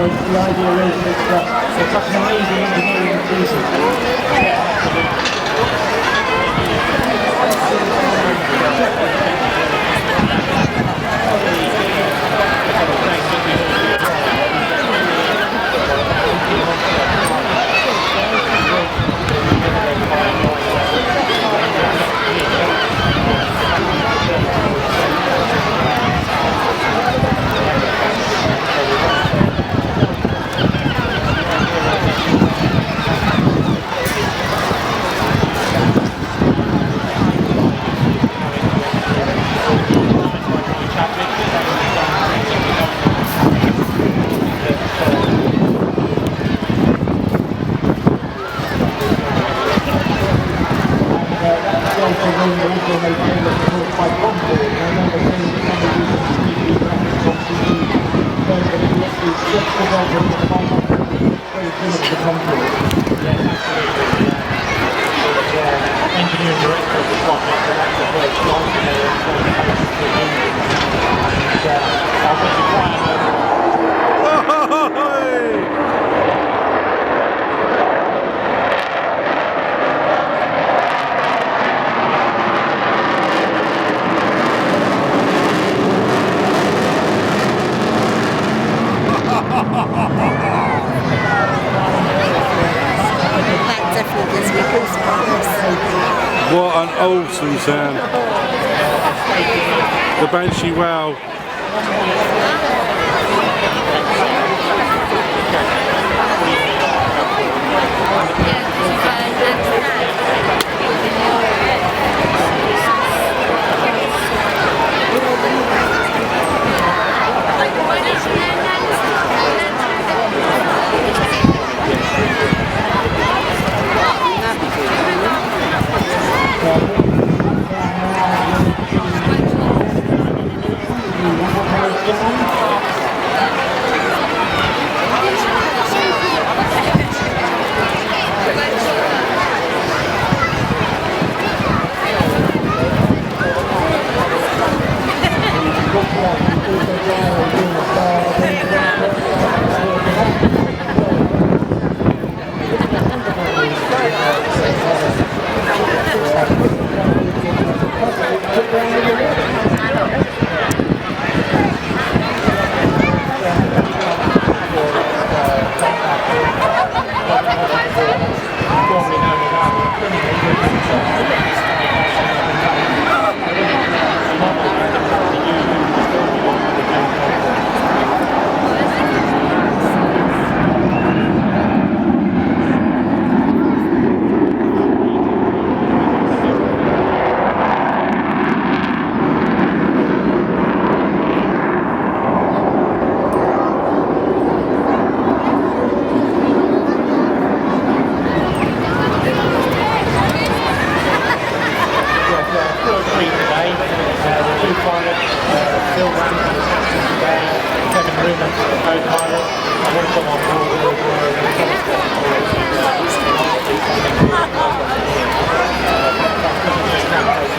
the idea is that it's such an amazing engineering piece. Yeah, engineering director of the project, and that's a very strong That definitely gives me goosebumps. What an awesome sound. The Banshee Wow. Phil Ramsey, the captain today, Kevin Ruman, the co-pilot. I want to come on board.